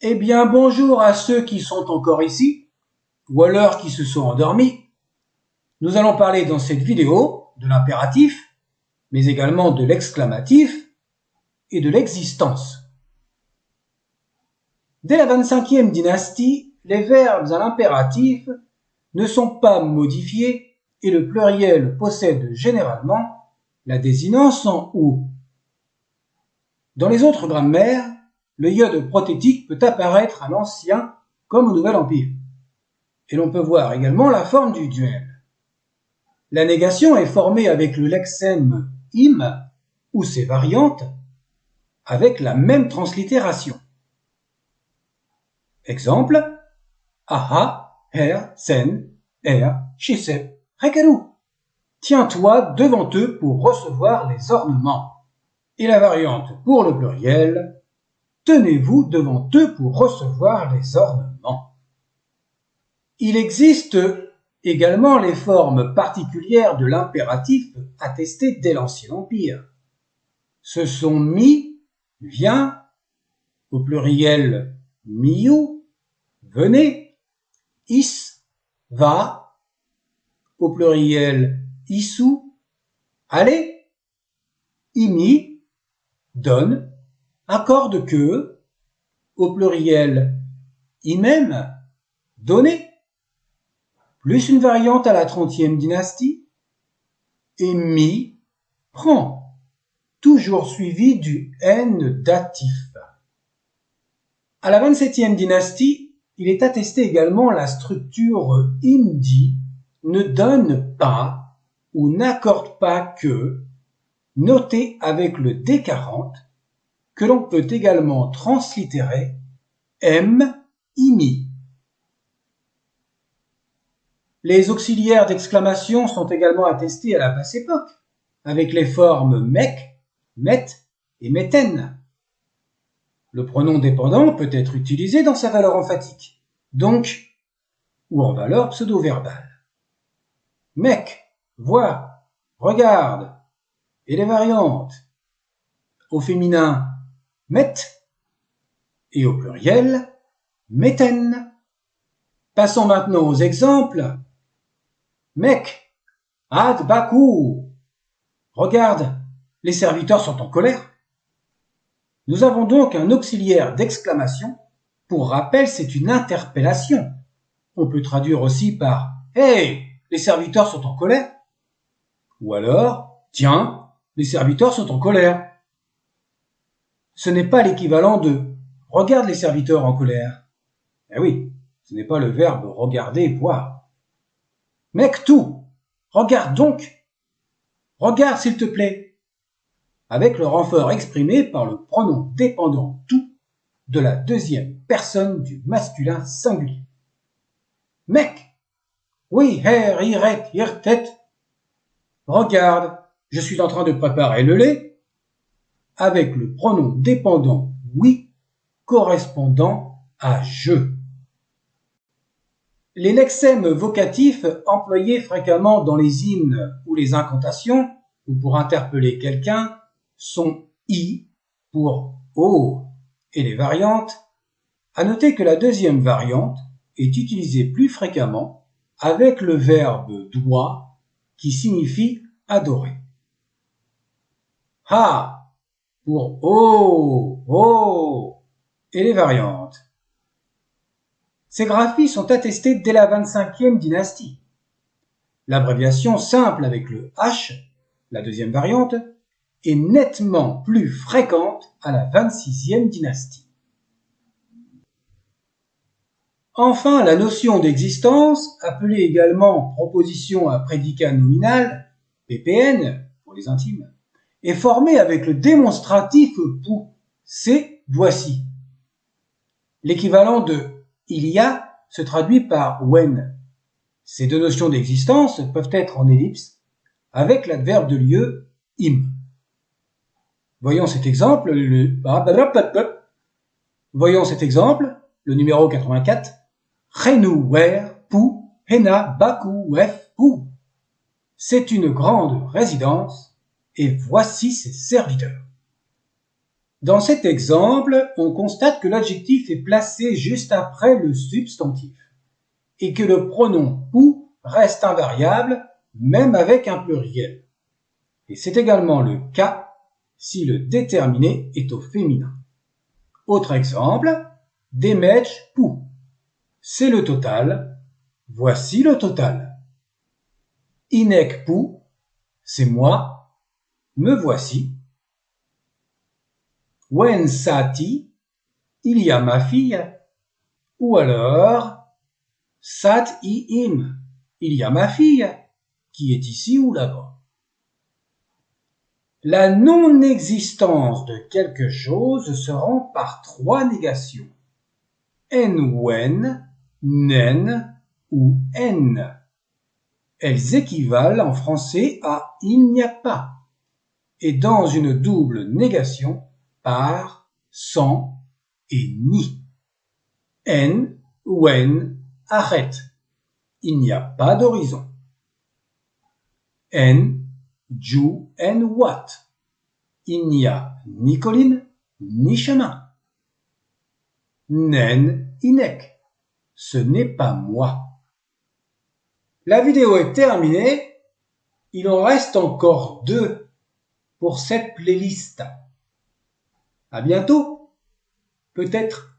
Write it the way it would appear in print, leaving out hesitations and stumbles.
Eh bien, bonjour à ceux qui sont encore ici, ou alors qui se sont endormis. Nous allons parler dans cette vidéo de l'impératif, mais également de l'exclamatif et de l'existence. Dès la 25e dynastie, les verbes à l'impératif ne sont pas modifiés et le pluriel possède généralement la désinence en ou. Dans les autres grammaires, le iode prothétique peut apparaître à l'Ancien comme au Nouvel Empire. Et l'on peut voir également la forme du duel. La négation est formée avec le lexème im ou ses variantes avec la même translittération. Exemple, aha, her, sen, shisep, rekalu. Tiens-toi devant eux pour recevoir les ornements. Et la variante pour le pluriel, tenez-vous devant eux pour recevoir les ornements. Il existe également les formes particulières de l'impératif attestées dès l'Ancien Empire. Ce sont mi, viens, au pluriel miou, venez, is, va, au pluriel issou, allez, imi, donne, accorde que, au pluriel imem, donnez, plus une variante à la 30e dynastie, et mi, prend, toujours suivi du n datif. À la 27e dynastie, il est attesté également la structure imdi, ne donne pas ou n'accorde pas que, notée avec le D40, que l'on peut également translittérer m, imi. Les auxiliaires d'exclamation sont également attestés à la basse époque, avec les formes mec, met et meten. Le pronom dépendant peut être utilisé dans sa valeur emphatique, donc, ou en valeur pseudo-verbale. Mec, vois, regarde, et les variantes. Au féminin, met, et au pluriel, meten. Passons maintenant aux exemples. Mec, ad baku. Regarde, les serviteurs sont en colère. Nous avons donc un auxiliaire d'exclamation. Pour rappel, c'est une interpellation. On peut traduire aussi par « Hey, les serviteurs sont en colère !» ou alors « Tiens, les serviteurs sont en colère !» Ce n'est pas l'équivalent de « Regarde les serviteurs en colère !» Eh oui, ce n'est pas le verbe « regarder » voir. Mec tout, regarde donc. Regarde s'il te plaît. Avec le renfort exprimé par le pronom dépendant tout de la deuxième personne du masculin singulier. Mec, oui, her, iret, irtet. Regarde, je suis en train de préparer le lait avec le pronom dépendant oui correspondant à je. Les lexèmes vocatifs employés fréquemment dans les hymnes ou les incantations ou pour interpeller quelqu'un sont i pour oh et les variantes. À noter que la deuxième variante est utilisée plus fréquemment avec le verbe doit qui signifie adorer. Ha pour oh et les variantes. Ces graphies sont attestées dès la 25e dynastie. L'abréviation simple avec le H, la deuxième variante, est nettement plus fréquente à la 26e dynastie. Enfin, la notion d'existence, appelée également proposition à prédicat nominal, PPN pour les intimes, est formée avec le démonstratif pour, c'est voici. L'équivalent de il y a se traduit par when. Ces deux notions d'existence peuvent être en ellipse avec l'adverbe de lieu im. Voyons cet exemple, le numéro 84. Renu wer pou hena baku wef pou. C'est une grande résidence et voici ses serviteurs. Dans cet exemple, on constate que l'adjectif est placé juste après le substantif et que le pronom pou reste invariable même avec un pluriel. Et c'est également le cas si le déterminé est au féminin. Autre exemple, Demetch pou. C'est le total, voici le total. Inek pou, c'est moi, me voici. Wen sati, il y a ma fille. Ou alors, sat i im, il y a ma fille, qui est ici ou là-bas. La non-existence de quelque chose se rend par trois négations. En wen, nen ou en. Elles équivalent en français à il n'y a pas et dans une double négation par sans et ni. En, wen, arrête. Il n'y a pas d'horizon. En, ju, en what. Il n'y a ni colline, ni chemin. Nen, inek. Ce n'est pas moi. La vidéo est terminée. Il en reste encore 2 pour cette playlist. À bientôt. Peut-être